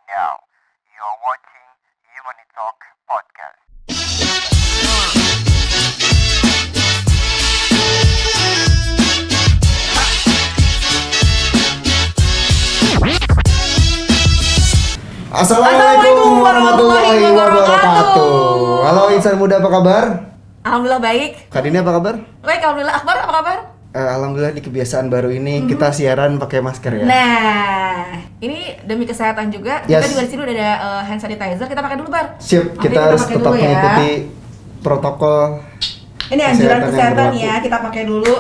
Now, you're watching Human Talk Podcast. Assalamualaikum warahmatullahi wabarakatuh. Halo insan muda, apa kabar? Alhamdulillah baik. Kak Dini apa kabar? Baik, alhamdulillah. Akbar apa kabar? Alhamdulillah di kebiasaan baru ini kita siaran pakai masker ya. Nah, ini demi kesehatan juga. Yes. Kita juga di sini udah ada hand sanitizer. Kita pakai dulu, Bar. Siap, Oke, kita harus pakai tetap dulu ya. mengikuti protokol. Ini anjuran yang kesehatan berlaku. ya. Kita pakai dulu.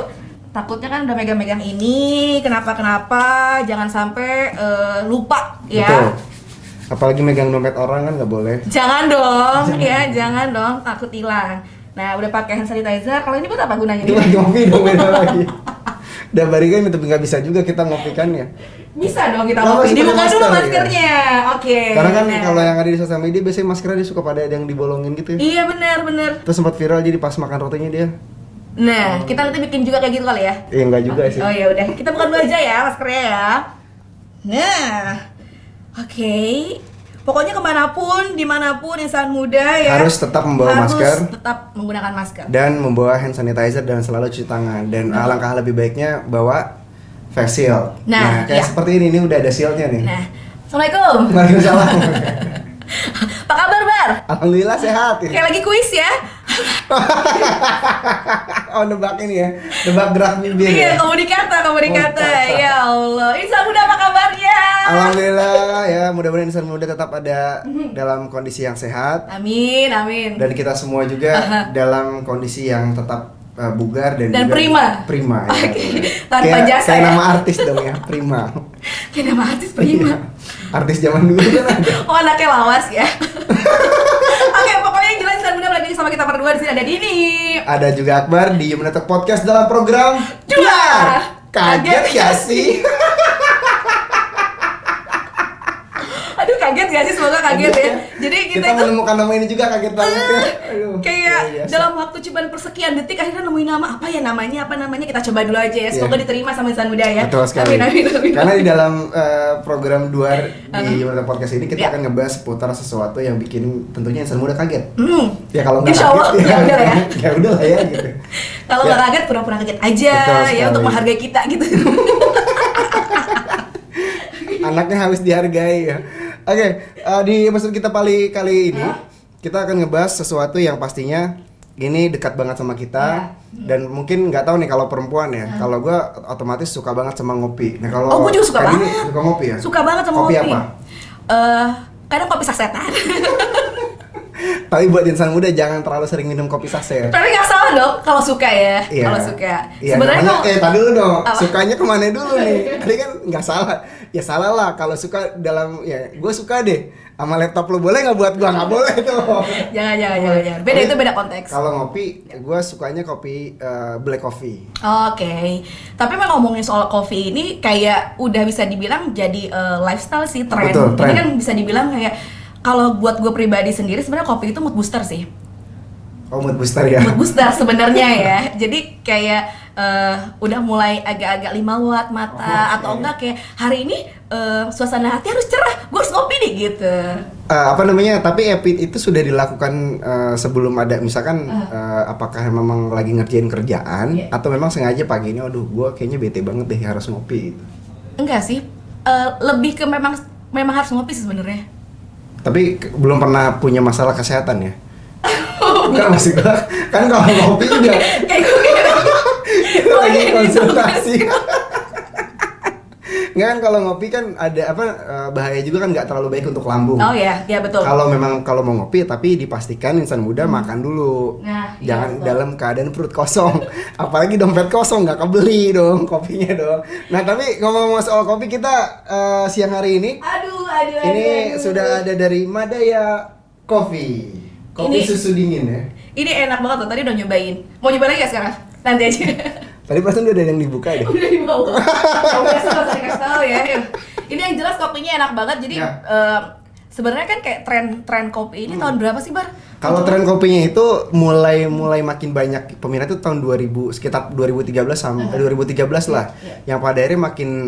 Takutnya kan udah megang-megang ini, kenapa? Jangan sampai lupa ya. Betul. Apalagi megang dompet orang kan nggak boleh. Jangan dong, ya, jangan dong, takut hilang. Nah, udah pakai hand sanitizer. Kalau ini buat apa gunanya? Itu lagi ngopi dong, beda lagi. Udah barikan tapi nggak bisa juga kita ngopikan ya. Bisa dong kita Kalau ngopi. masih Dibuka pakai dulu masker, maskernya. Oke. Karena kan nah. kalau yang ada di sosial media biasanya maskernya dia suka pada ada yang dibolongin gitu. Iya, benar. Terus sempat viral jadi pas makan rotinya dia. Nah, kita nanti bikin juga kayak gitu kali ya. Iya enggak juga sih. Oh ya udah, kita buka dulu aja ya maskernya ya. Nah, oke. Pokoknya kemanapun, dimanapun insan muda ya Harus tetap membawa masker. Harus tetap menggunakan masker. Dan membawa hand sanitizer dan selalu cuci tangan. Dan alangkah lebih baiknya bawa face shield. Nah, kayak iya. seperti ini udah ada shieldnya nih. Nah, assalamualaikum. Waalaikumsalam. Apa kabar, Bar? Alhamdulillah sehat ya. Kayak lagi kuis ya. Oh nebak ini ya, nebak gerak bibir Iya, ya. komunikata. Komunikata. Ya Allah. Insan muda apa kabarnya? Alhamdulillah ya, mudah-mudahan insan muda tetap ada dalam kondisi yang sehat. Amin, amin. Dan kita semua juga dalam kondisi yang tetap bugar dan Dan juga prima. ya. Oke. Tanpa Kayak- jasa kayak ya? nama artis dong ya, prima. Kayak nama artis prima. Iya. Artis zaman dulu kan ada. Oh, anaknya lawas ya. Oke, pokoknya yang jelas insan muda lagi sama kita berdua di sini ada Dini. Ada juga Akbar di Human Talk Podcast dalam program Duar. Kaget gak sih? Aduh, kaget gak sih? Semoga kaget ya. Jadi kita itu menemukan nama ini juga kaget banget ya. Aduh, kayak luar biasa. dalam waktu cuma persekian detik akhirnya nemuin nama. Apa namanya kita coba dulu aja ya. Semoga Iya. diterima sama insan muda ya. Betul sekali. Amin. Karena di dalam program Duar di Human Talk Podcast ini kita Ya. akan ngebahas seputar sesuatu yang bikin tentunya insan muda kaget. Hmm. Ya kalau nggak Insya Allah, kaget ya udah ya. ya udah lah ya gitu. Kalau Ya. nggak kaget pura-pura kaget aja Betul ya sekali. untuk menghargai kita gitu. Anaknya harus dihargai ya. Oke, di episode kita kali ini kita akan ngebahas sesuatu yang pastinya ini dekat banget sama kita dan mungkin nggak tahu nih kalau perempuan ya. Kalau gue otomatis suka banget sama ngopi. Nah kalau Oh, gue juga suka Kak Dini banget. suka ngopi ya. Suka banget sama Kopi kopi. apa? Kadang kopi sasetan. Tapi buat insan muda jangan terlalu sering minum kopi saset. Tapi nggak salah dong kalau suka ya. Iya. Kalau suka. Iya, Sebenarnya namanya, tadi dulu dong. Apa? Sukanya kemana dulu nih? Tadi kan nggak salah. Ya salah lah kalau suka dalam ya gue suka deh sama laptop lu, boleh nggak buat gua? Nggak boleh tuh. jangan. Beda, itu beda konteks. Kalau ngopi, gue sukanya kopi black coffee. Oke. Tapi memang ngomongin soal kopi ini kayak udah bisa dibilang jadi lifestyle sih, tren. Betul, tren. Ini kan bisa dibilang kayak kalau buat gue pribadi sendiri sebenarnya kopi itu mood booster sih. Oh, mood booster ya. Mood booster sebenarnya ya. Jadi kayak udah mulai agak-agak 5 watt mata Oke. atau enggak kayak hari ini suasana hati harus cerah. Gue harus ngopi nih gitu. Apa namanya? Tapi itu sudah dilakukan sebelum ada misalkan apakah memang lagi ngerjain kerjaan Iya. atau memang sengaja pagi ini, aduh gue kayaknya bete banget deh harus ngopi gitu. Enggak sih. Lebih ke memang harus ngopi sih sebenarnya. Tapi belum pernah punya masalah kesehatan ya. Enggak, maksud gue kan kalau ngopi juga Kayak gue kira. kita Oh, lagi iya, konsultasi. Nggak kan kalau ngopi kan ada bahaya juga kan, nggak terlalu baik untuk lambung. Oh ya betul. Kalau mau ngopi tapi dipastikan insan muda makan dulu. Nah, iya, Jangan betul. dalam keadaan perut kosong. Apalagi dompet kosong, nggak kebeli dong kopinya dong. Nah tapi ngomong-ngomong soal kopi, kita siang hari ini Aduh. ini sudah ada dari Madaya Coffee. Kopi Ini- susu dingin ya. Ini enak banget tuh, tadi udah nyobain. Mau nyobain lagi ya sekarang? Nanti aja. Tadi perasaan udah ada yang dibuka deh. Udah di bawah. Gak biasa gak usah dikasih tahu ya. Ini yang jelas kopinya enak banget. Jadi Ya. sebenarnya kan kayak tren kopi ini tahun berapa sih, Bar? Kalau tren kopinya itu mulai makin banyak peminat itu tahun 2000, sekitar 2013 sampai 2013 lah. Iya. Yang pada akhirnya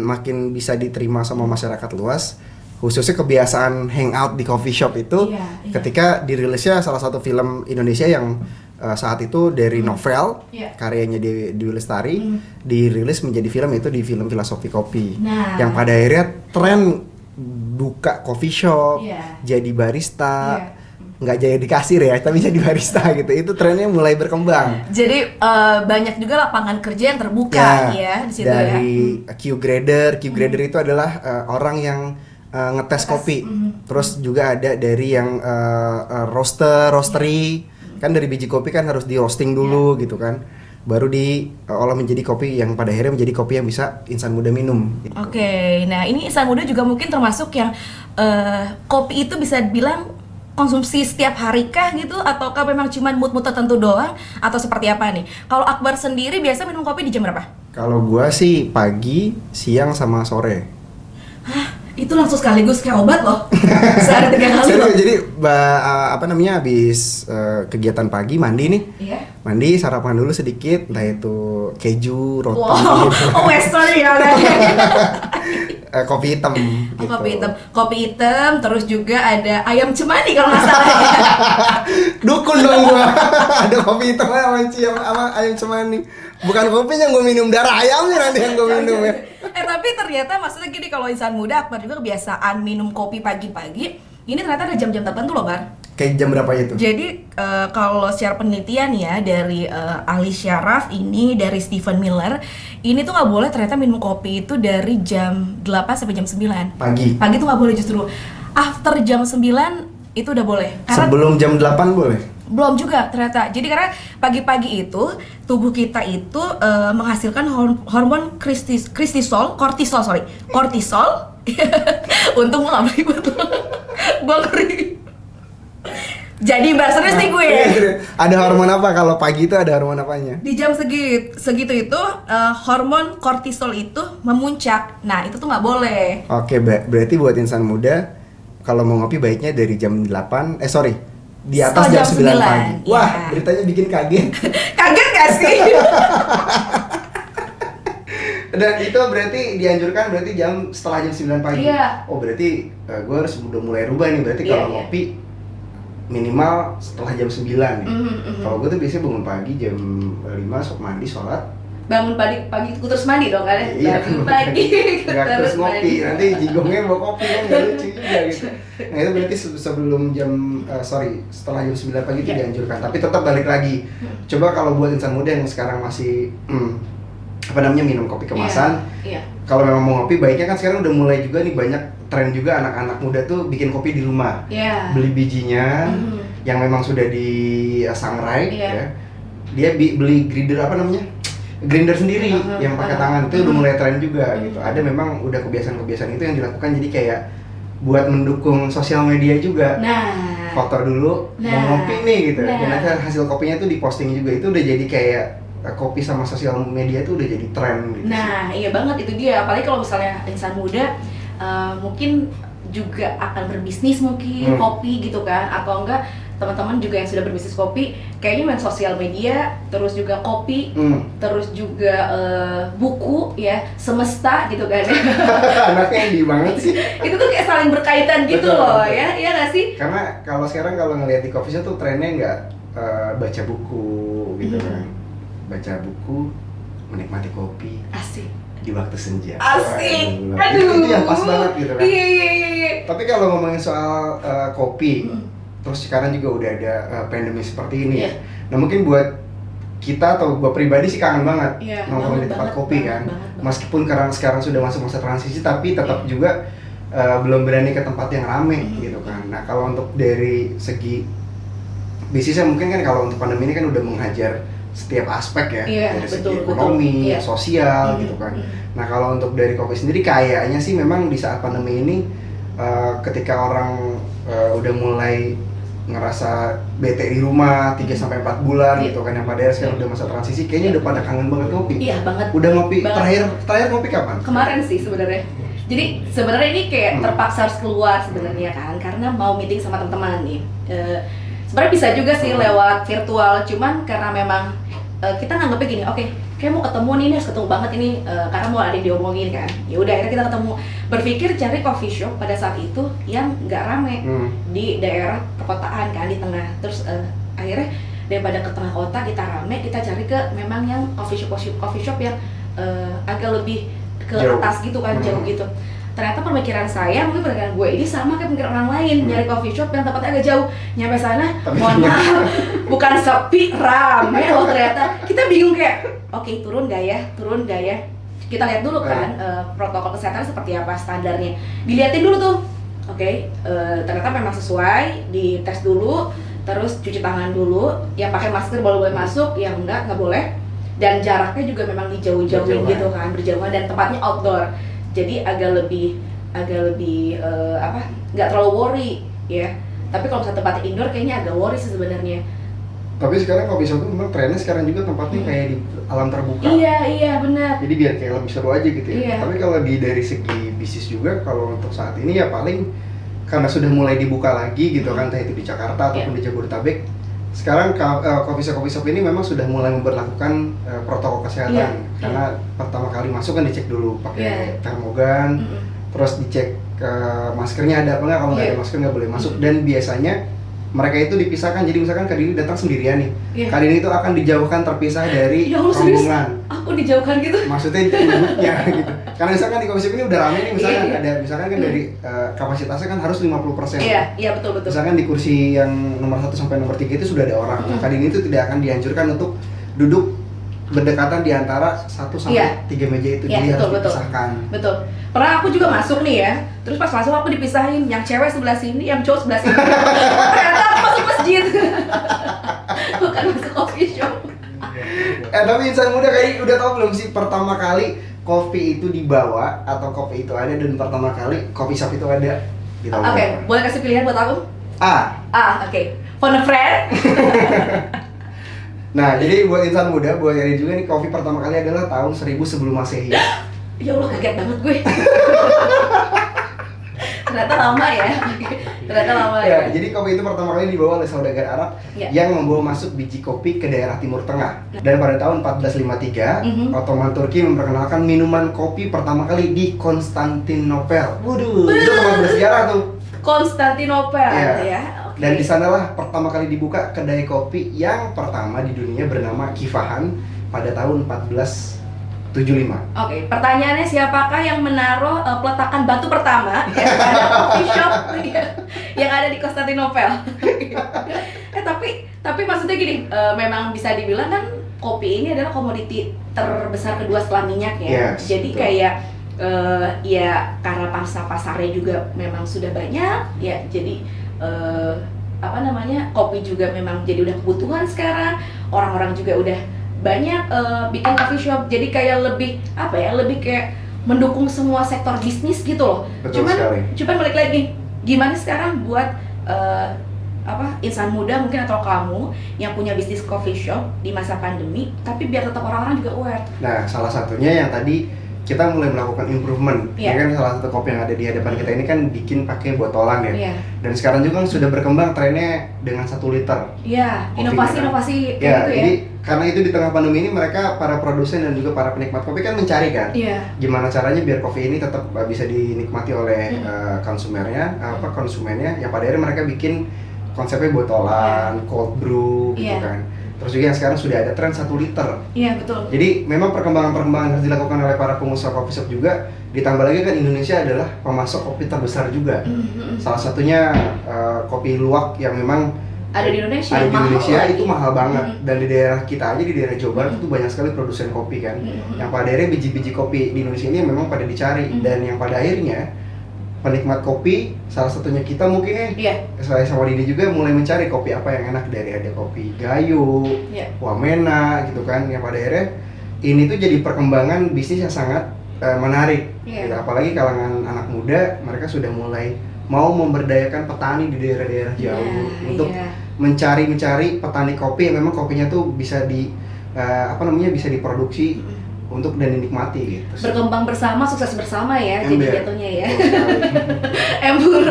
makin bisa diterima sama masyarakat luas. khususnya kebiasaan hangout di coffee shop itu Iya. ketika dirilisnya salah satu film Indonesia yang saat itu dari novel Iya. karyanya Dewi Lestari dirilis menjadi film itu di film Filosofi Kopi Nah. yang pada akhirnya tren buka coffee shop Iya. jadi barista Iya. nggak jadi di kasir ya tapi jadi barista gitu itu trennya mulai berkembang. Jadi banyak juga lapangan kerja yang terbuka ya di situ dari ya. Q grader itu adalah orang yang ngetes kopi. Terus juga ada dari yang roastery. Kan dari biji kopi kan harus di roasting dulu gitu kan. Baru diolah menjadi kopi yang pada akhirnya menjadi kopi yang bisa insan muda minum. Gitu. Oke, nah ini insan muda juga mungkin termasuk yang kopi itu bisa dibilang konsumsi setiap hari kah gitu, ataukah memang cuma mood-mood tertentu doang, atau seperti apa nih? Kalau Akbar sendiri biasa minum kopi di jam berapa? Kalau gua sih pagi, siang sama sore. Hah, itu langsung sekaligus kayak obat loh. Sehari 3 kali loh. Serius, jadi apa namanya habis kegiatan pagi mandi nih. Iya. Mandi sarapan dulu sedikit, entah itu keju, roti, Wow, gitu. western ya. Kopi hitam. Oh, gitu. kopi hitam, terus juga ada ayam cemani kalau nggak salah ya. Dukun dong gua. Ada kopi hitam sama ayam cemani. Bukan kopinya gua minum, darah ayamnya nanti yang gua minum ya. Tapi ternyata maksudnya gini, kalau insan muda Akbar juga kebiasaan minum kopi pagi-pagi. Ini ternyata ada jam-jam tertentu loh, Bar. Kayak jam berapa itu? Jadi kalau secara penelitian ya dari ahli syaraf ini dari Stephen Miller, ini tuh nggak boleh ternyata minum kopi itu dari jam 8 sampai jam 9. Pagi. Pagi tuh nggak boleh, justru after jam 9 itu udah boleh. Karena Sebelum jam 8 boleh? belum juga ternyata. Jadi karena pagi-pagi itu tubuh kita itu menghasilkan hormon kortisol. Untung gue gak beli buat lo. Gue ngeri. Jadi mbak serius nih gue. Ada hormon apa kalau pagi itu, ada hormon apanya? Di jam segitu itu hormon kortisol itu memuncak. Nah itu tuh nggak boleh. Oke, berarti buat insan muda kalau mau ngopi baiknya dari jam 8, di atas Setelah jam jam 9 pagi. 9, Wah, ya. beritanya bikin kaget. Kaget gak sih? Dan itu berarti dianjurkan berarti setelah jam 9 pagi. Iya. Oh, berarti gue harus udah mulai rubah nih. Berarti Iya, kalau iya. ngopi minimal setelah jam 9 nih. Kalau gue tuh biasanya bangun pagi jam 5 sok mandi, sholat. Bangun pagi aku terus mandi dong kan? Iya, Bangun pagi nggak terus ngopi. Nanti jigongnya bawa kopi kan nggak lucu juga gitu. Nah itu berarti sebelum setelah jam 9 pagi itu Iya. dianjurkan. Tapi tetap balik lagi. Coba kalau buat insan muda yang sekarang masih minum kopi kemasan. Iya. Kalau memang mau ngopi, baiknya kan sekarang udah mulai juga nih banyak tren juga anak-anak muda tuh bikin kopi di rumah. Iya. Beli bijinya yang memang sudah disangrai Iya. ya. Dia beli grinder sendiri yang pakai tangan, itu udah mulai tren juga gitu. Ada memang udah kebiasaan-kebiasaan itu yang dilakukan, jadi kayak buat mendukung sosial media juga. Nah. Foto dulu mau ngopi nih gitu. Nah. Dan nanti hasil kopinya tuh diposting juga. Itu udah jadi kayak kopi sama sosial media tuh udah jadi tren gitu. Nah, iya banget itu dia. Apalagi kalau misalnya insan muda mungkin juga akan berbisnis mungkin kopi gitu kan, atau enggak teman-teman juga yang sudah berbisnis kopi kayaknya main sosial media, terus juga kopi, terus juga buku ya, semesta gitu kan. Anaknya indie banget sih. Itu tuh kayak saling berkaitan gitu Betul, loh betul. ya, iya nggak sih? Karena kalau sekarang kalau ngelihat di coffee shop tuh trennya nggak baca buku gitu kan. Baca buku, menikmati kopi Asik. di waktu senja. Asik. Waduh, itu yang pas banget gitu kan. Iya. Tapi kalau ngomongin soal kopi, terus sekarang juga udah ada pandemi seperti ini. Iya. Nah mungkin buat kita atau gua pribadi sih kangen banget Iya, nongkrong di tempat kopi kan. banget. Meskipun sekarang sudah masuk masa transisi, tapi tetap juga belum berani ke tempat yang rame gitu kan. Nah kalau untuk dari segi bisnisnya mungkin kan kalau untuk pandemi ini kan udah menghajar setiap aspek ya, Iya, dari segi betul, ekonomi, betul. Iya. sosial gitu kan. Nah kalau untuk dari kopi sendiri kayaknya sih memang di saat pandemi ini ketika orang udah mulai ngerasa bete di rumah 3-4 bulan Iya. gitu kan, yang pada sekarang udah masa transisi, kayaknya udah pada kangen banget kopi. Iya banget. Udah ngopi, Banget. terakhir ngopi kapan? Kemarin sih sebenarnya. Jadi sebenarnya ini kayak terpaksa harus keluar sebenarnya kan, karena mau meeting sama teman-teman nih. Sebenarnya bisa juga sih lewat virtual, cuman karena memang kita nganggapnya gini, oke, kayak mau ketemu nih harus ketemu banget ini karena mau ada yang diomongin kan. Ya udah akhirnya kita ketemu, berpikir cari coffee shop pada saat itu yang nggak rame di daerah perkotaan kan, di tengah. Terus akhirnya daripada ke tengah kota kita rame, kita cari ke memang yang coffee shop yang agak lebih ke jauh. atas gitu kan, jauh gitu. Ternyata pemikiran saya, mungkin pemikiran gue ini sama kayak pemikiran orang lain, nyari coffee shop yang tempatnya agak jauh. Nyampe sana, mohon maaf, bukan sepi, rame loh ternyata. Kita bingung kayak, oke, turun gak ya? Kita lihat dulu kan protokol kesehatan seperti apa, standarnya. Dilihatin dulu tuh, oke, ternyata memang sesuai, dites dulu, terus cuci tangan dulu, yang pakai masker baru boleh masuk, yang enggak boleh. Dan jaraknya juga memang dijauh-jauhin gitu kan, berjauhan, dan tempatnya outdoor. Jadi agak lebih nggak terlalu worry ya. Tapi kalau misalnya tempatnya indoor kayaknya agak worry sih sebenarnya. Tapi sekarang coffee shop itu memang trennya sekarang juga tempatnya kayak di alam terbuka. Iya benar. Jadi biar kayak lebih seru aja gitu ya. Iya. Tapi kalau dari segi bisnis juga, kalau untuk saat ini ya paling karena sudah mulai dibuka lagi gitu kan, entah itu di Jakarta ataupun di Jabodetabek. Sekarang coffee shop ini memang sudah mulai memberlakukan protokol kesehatan. Karena pertama kali masuk kan dicek dulu pakai termogan, terus dicek maskernya ada apa nggak, kalau nggak ada masker nggak boleh masuk. Dan biasanya mereka itu dipisahkan, jadi misalkan Kak Dini datang sendirian nih, Kak Dini itu akan dijauhkan terpisah dari rombongan. Aku dijauhkan gitu? Maksudnya duduknya gitu. Karena misalkan di coffee shop ini udah rame nih, misalkan ada misalkan kan dari kapasitasnya kan harus 50%. Iya betul. Misalkan di kursi yang nomor 1 sampai nomor 3 itu sudah ada orang. Kak Dini itu tidak akan dianjurkan untuk duduk berdekatan di antara 1 sampai 3 meja itu, jadi harus dipisahkan. Betul. Pernah aku juga masuk nih ya, terus pas masuk aku dipisahin, yang cewek sebelah sini, yang cowok sebelah sini. Ternyata aku masuk masjid, bukan masuk coffee shop. Tapi insan muda kayaknya udah tahu belum sih pertama kali kopi itu dibawa atau kopi itu ada, dan pertama kali coffee shop itu ada di tahun Oke, boleh kasih pilihan buat aku? Oke. Phone a friend. Nah, jadi buat insan muda, buat Yari juga nih, kopi pertama kali adalah tahun 1000 sebelum Masehi. Ya Allah, kaget banget gue. Ternyata lama ya. Ya, jadi kopi itu pertama kali dibawa oleh saudagar Arab yang membawa masuk biji kopi ke daerah Timur Tengah. Dan pada tahun 1453, Ottoman Turki memperkenalkan minuman kopi pertama kali di Konstantinopel. Waduh, itu tempat bersejarah tuh. Konstantinopel ya. Dan di sanalah pertama kali dibuka kedai kopi yang pertama di dunia bernama Kifahan pada tahun 1475. Oke, pertanyaannya siapakah yang menaruh peletakan batu pertama yang ada coffee shop yang ada di Konstantinopel? Tapi maksudnya gini, memang bisa dibilang kan kopi ini adalah komoditi terbesar kedua setelah minyak ya. Jadi kayak ya karena pangsa pasarnya juga memang sudah banyak ya, jadi kopi juga memang jadi udah kebutuhan sekarang. Orang-orang juga udah banyak bikin coffee shop, jadi kayak lebih lebih kayak mendukung semua sektor bisnis gitu loh. Cuman balik lagi, gimana sekarang buat insan muda mungkin atau kamu yang punya bisnis coffee shop di masa pandemi, tapi biar tetap orang-orang juga aware. Nah, salah satunya yang tadi kita mulai melakukan improvement. Ya kan salah satu kopi yang ada di hadapan kita ini kan bikin pakai botolan ya. Dan sekarang juga sudah berkembang trennya dengan 1 liter. Iya, inovasi kayak gitu ya. Jadi karena itu di tengah pandemi ini mereka para produsen dan juga para penikmat kopi kan mencari kan gimana caranya biar kopi ini tetap bisa dinikmati oleh konsumennya. Ya pada akhirnya mereka bikin konsepnya botolan, cold brew gitu kan. Terus juga yang sekarang sudah ada tren 1 liter. Iya, betul. Jadi memang perkembangan harus dilakukan oleh para pengusaha coffee shop juga. Ditambah lagi kan Indonesia adalah pemasok kopi terbesar juga. Salah satunya kopi luwak yang memang ada di Indonesia. Itu mahal banget. Dan di daerah kita aja, di daerah Jawa Barat itu banyak sekali produsen kopi kan. Yang pada akhirnya biji-biji kopi di Indonesia ini memang pada dicari. Dan yang pada akhirnya penikmat kopi, salah satunya kita mungkin saya sama Dini juga mulai mencari kopi apa yang enak, dari ada kopi Gayo, Wamena gitu kan. Yang pada akhirnya ini tuh jadi perkembangan bisnis yang sangat menarik. Gitu. Apalagi kalangan anak muda, mereka sudah mulai mau memberdayakan petani di daerah-daerah jauh untuk mencari petani kopi yang memang kopinya tuh bisa bisa diproduksi untuk dan dinikmati gitu. Berkembang bersama, sukses bersama ya, jadi jatuhnya ya. Embur.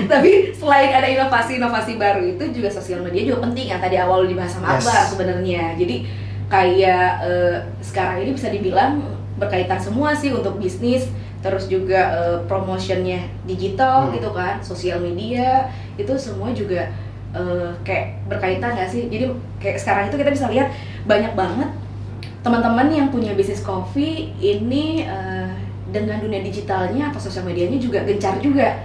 Tapi selain ada inovasi baru itu juga sosial media juga penting, yang tadi awal dibahas sama Akbar sebenarnya. Jadi kayak sekarang ini bisa dibilang berkaitan semua sih untuk bisnis, terus juga promotionnya digital gitu kan, sosial media itu semua juga kayak berkaitan nggak sih? Jadi kayak sekarang itu kita bisa lihat banyak banget teman-teman yang punya bisnis kopi ini dengan dunia digitalnya atau sosial medianya juga gencar juga.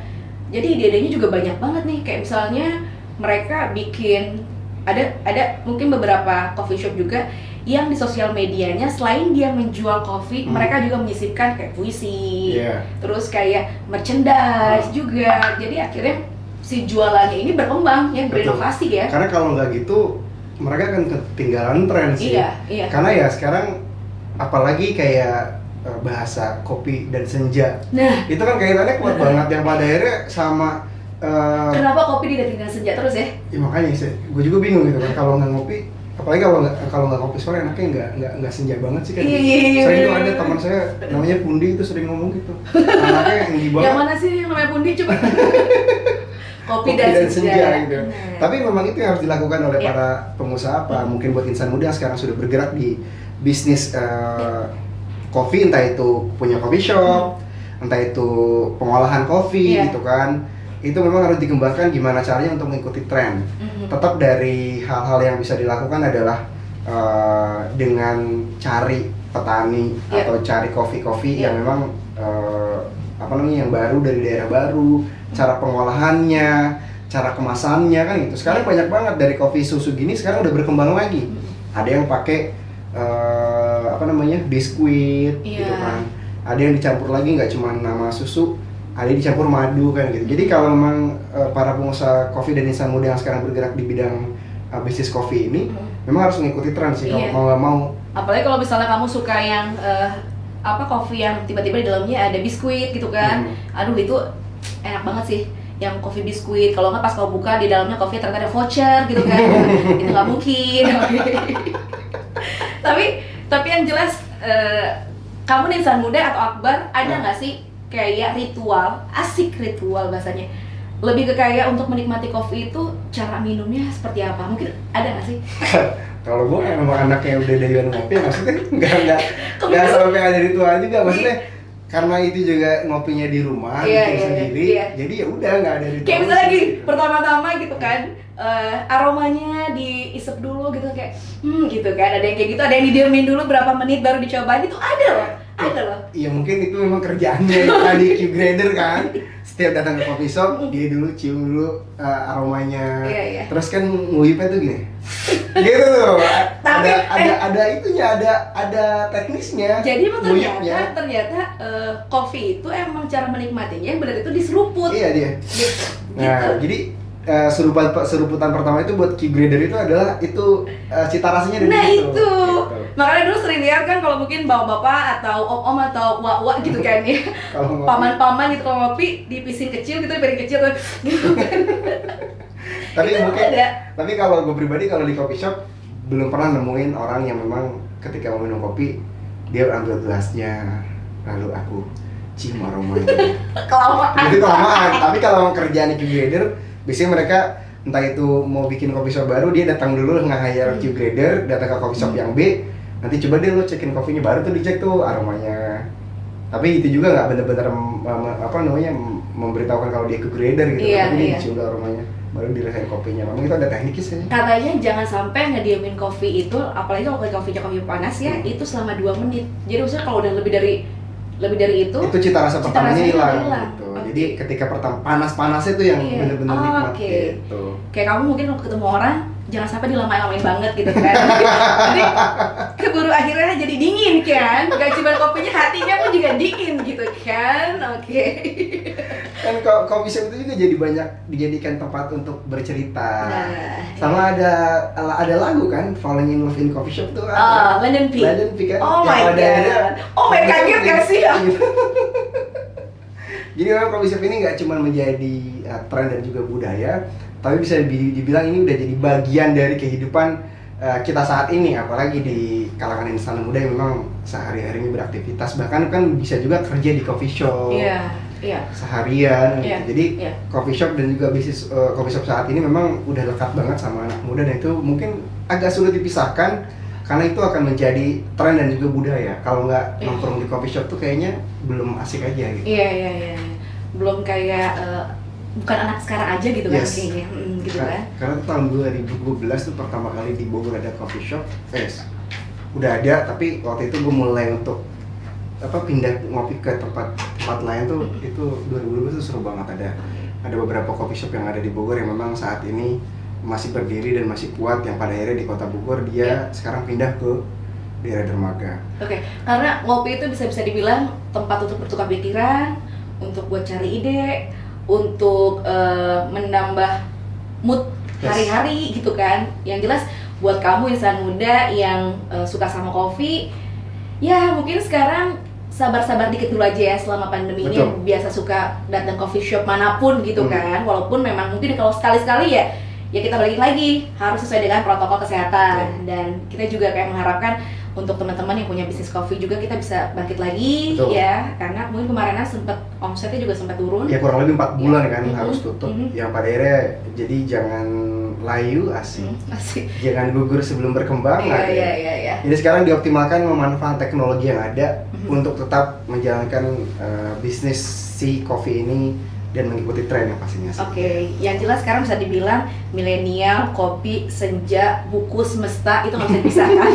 Jadi ide-idenya juga banyak banget nih, kayak misalnya mereka bikin ada mungkin beberapa coffee shop juga yang di sosial medianya selain dia menjual kopi, mereka juga menyisipkan kayak puisi, terus kayak merchandise juga. Jadi akhirnya si jualannya ini berkembang ya, berinovasi ya. Karena kalau nggak gitu mereka akan ketinggalan tren sih. Iya. Karena ya sekarang apalagi kayak bahasa kopi dan senja. Nah, itu kan kaitannya kuat banget yang pada akhirnya sama kenapa kopi tidak tinggal senja terus ya? Ya makanya sih, gue juga bingung gitu kan kalau nggak ngopi, apalagi kalau nggak ngopi sore enaknya nggak senja banget sih kan. Iya. Sering tuh ada teman saya namanya Pundi itu sering ngomong gitu. Anaknya yang di bawah. Yang mana sih yang namanya Pundi coba? Kopi dan senja gitu. Nah. Tapi memang itu yang harus dilakukan oleh para pengusaha apa mungkin buat insan muda yang sekarang sudah bergerak di bisnis kopi, entah itu punya coffee shop, entah itu pengolahan kopi gitu kan. Itu memang harus dikembangkan gimana caranya untuk mengikuti tren. Tetap dari hal-hal yang bisa dilakukan adalah dengan cari petani atau cari kopi-kopi yang memang yang baru dari daerah baru, cara pengolahannya, cara kemasannya kan gitu. Sekarang banyak banget dari kopi susu gini sekarang udah berkembang lagi. Ada yang pakai biskuit gitu kan. Ada yang dicampur lagi nggak cuma nama susu, ada yang dicampur madu kan gitu. Jadi kalau memang para pengusaha kopi dan insan muda yang sekarang bergerak di bidang bisnis kopi ini memang harus mengikuti tren sih kalau mau nggak mau. Apalagi kalau misalnya kamu suka yang kopi yang tiba-tiba di dalamnya ada biskuit gitu kan. Aduh itu enak banget sih yang kopi biskuit. Kalau nggak pas kau buka di dalamnya kopi ternyata ada voucher gitu kan. Itu nggak mungkin. tapi yang jelas kamu nih insan muda atau Akbar ada nggak sih kayak ritual, asik ritual bahasanya, lebih ke kayak untuk menikmati kopi itu cara minumnya seperti apa? Mungkin ada nggak sih? Kalau gue emang anaknya udah dayuan ngopi, maksudnya nggak sampai ada ritual juga, maksudnya karena itu juga ngopinya di rumah bikin sendiri, jadi ya udah nggak ada ritual. Kayak misalnya lagi pertama-tama gitu kan, aromanya diisep dulu gitu kayak gitu kan, ada yang kayak gitu, ada yang didiamin dulu berapa menit baru dicobain, itu ada loh. Iya mungkin itu memang kerjaannya tadi Q grader kan. Setiap datang ke coffee shop dia dulu cium dulu aromanya. Terus kan nguyupnya tuh gini. Gitu loh. Tapi ada itunya, ada teknisnya. Jadi emang ternyata kopi itu emang cara menikmatinya yang benar itu diseruput. Iya dia. Gitu. Nah, jadi seruputan pertama itu buat key grader itu adalah itu cita rasanya dari itu. Gitu. Makanya dulu sering lihat kan kalau mungkin bapak-bapak atau om-om atau wak-wak gitu kan ya. Paman-paman gitu kalau ngopi di pising kecil gitu, piring kecil gitu kan. Tapi kalau gue pribadi kalau di coffee shop belum pernah nemuin orang yang memang ketika mau minum kopi dia ambil gelasnya lalu aku cium aromanya. Kelamaan. Tapi kalau kerjaan key grader biasanya mereka entah itu mau bikin coffee shop baru, dia datang dulu nge-hire Q grader, datang ke coffee shop yang B, nanti coba deh lo cekin kopinya, baru tuh dicek tuh aromanya. Tapi itu juga nggak benar-benar memberitahukan kalau dia Q grader gitu, tapi dia dicium dulu aromanya, baru dirasain kopinya. Memang itu ada tekniknya sih. Katanya jangan sampai ngediamin kopi itu, apalagi kalau kopinya kopi panas ya, itu selama 2 menit. Jadi maksudnya kalau udah lebih dari itu cita rasa pertamanya hilang gitu. Jadi ketika panas-panasnya itu yang bener-bener nikmat gitu. Kayak kamu mungkin kalau ketemu orang jangan sampai dilamain-lamain banget gitu kan. Jadi keburu akhirnya jadi dingin kan. Gak cuma kopinya, hatinya pun juga dingin gitu kan. Kan coffee shop itu juga jadi banyak dijadikan tempat untuk bercerita. Sama ada lagu kan, Falling in Love in Coffee Shop tuh. London P kan. Oh my god. Kaget gak sih? Jadi memang coffee shop ini nggak cuma menjadi tren dan juga budaya, tapi bisa dibilang ini udah jadi bagian dari kehidupan kita saat ini, apalagi di kalangan insan muda yang memang sehari-harinya beraktivitas, bahkan kan bisa juga kerja di coffee shop seharian gitu. Jadi coffee shop dan juga bisnis coffee shop saat ini memang udah lekat banget sama anak muda, dan itu mungkin agak sulit dipisahkan karena itu akan menjadi tren dan juga budaya. Kalau nggak Iya. nongkrong di coffee shop tuh kayaknya belum asik aja gitu. Iya. Belum kayak bukan anak sekarang aja gitu kan Yes. kayaknya. Gitu kan. Karena tuh tahun 2012 tuh pertama kali di Bogor ada coffee shop. Udah ada, tapi waktu itu gue mulai untuk pindah ngopi ke tempat lain tuh itu 2012 tuh seru banget. Ada beberapa coffee shop yang ada di Bogor yang memang saat ini masih berdiri dan masih kuat, yang pada akhirnya di kota Bogor dia sekarang pindah ke daerah dermaga. Oke, karena ngopi itu bisa dibilang tempat untuk bertukar pikiran, untuk buat cari ide, untuk menambah mood Yes. hari-hari gitu kan. Yang jelas buat kamu insan muda yang suka sama kopi, ya mungkin sekarang sabar-sabar dikit dulu aja ya selama pandeminya. Betul. Biasa suka datang coffee shop manapun gitu kan, walaupun memang mungkin kalau sekali-sekali ya kita balik lagi harus sesuai dengan protokol kesehatan. Dan kita juga kayak mengharapkan untuk teman-teman yang punya bisnis coffee juga kita bisa bangkit lagi. Betul. Ya, karena mungkin kemarin sempat omsetnya juga sempat turun. Ya kurang lebih 4 bulan kan Mhm. harus tutup. Mhm. Yang pada akhirnya jadi jangan layu asik. Asik. Jangan gugur sebelum berkembang. Iya. Jadi sekarang dioptimalkan memanfaatkan teknologi yang ada untuk tetap menjalankan bisnis si kopi ini dan mengikuti tren yang pastinya. Oke, yang jelas sekarang bisa dibilang milenial, kopi, senja, buku, semesta itu nggak bisa dipisahkan.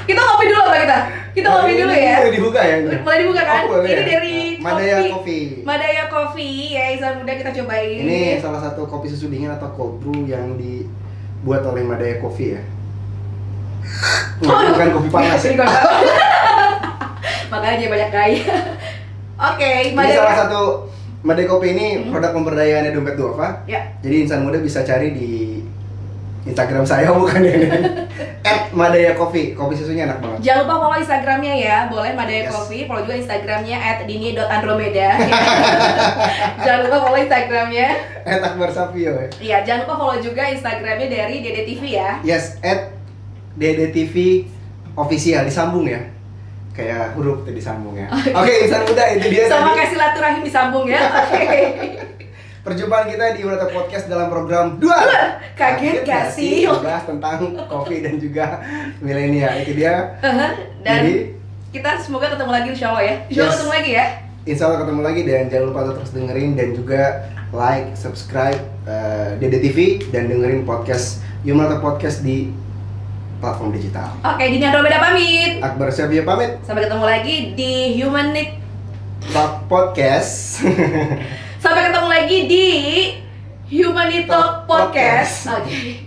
Kita ngopi dulu apa kita? Kita ngopi dulu ya. Ini dibuka ya? Mulai dibuka kan? Oh, boleh. Ini dari Madaya Coffee. Madaya Coffee ya, insan muda kita cobain. Ini salah satu kopi susu dingin atau cold brew yang dibuat oleh Madaya Coffee ya. Bukan kopi panas ya. Makanya dia banyak kaya. Oke, Ini salah satu Madaya Coffee ini produk pemberdayaannya Dompet Duafa. Ya. Jadi insan muda bisa cari di Instagram saya bukan ya. @Madaya Coffee. Kopi susunya enak banget. Jangan lupa follow Instagramnya ya, boleh Madaya Yes. Coffee. Follow juga Instagramnya @dini.andromeda. Jangan lupa follow Instagramnya. Akbar Savio ya. Iya, jangan lupa follow juga Instagramnya dari Dede TV ya. Yes, @DDTV official disambung ya. Kayak huruf tuh disambung ya. Oke, insan muda itu dia Sama tadi kayak silaturahim disambung ya. Oke. perjumpaan kita di Unata Podcast dalam program Dua. Kaget gak sih? Membahas tentang kopi dan juga milenial. Itu dia. Dan Jadi kita semoga ketemu lagi insya Allah ya. Insya Allah Yes. ketemu lagi ya. insya Allah ketemu lagi dan jangan lupa untuk terus dengerin dan juga like, subscribe DDTV dan dengerin podcast Unata Podcast di platform digital. Oke, Dini Andromeda pamit. Akbar Savio pamit. Sampai ketemu lagi di Humanit. Talk Podcast. Sampai ketemu lagi di Humanit Talk Podcast. Oke.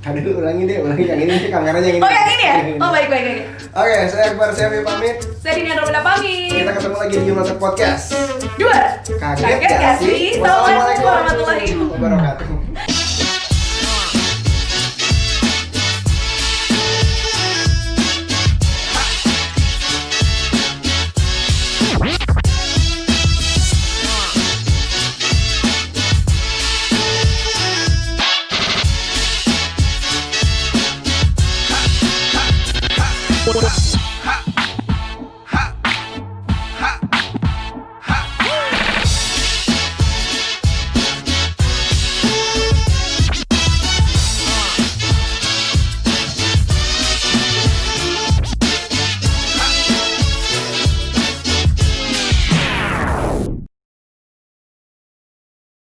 Aduh, ulangin yang ini kameranya yang ini. Oh, yang ini ya? Oh, baik. Oke, saya Akbar Savio pamit. Saya Dini Andromeda pamit. Kita ketemu lagi di Unata Podcast. Dua. Kaget gak sih? Assalamualaikum warahmatullahi wabarakatuh.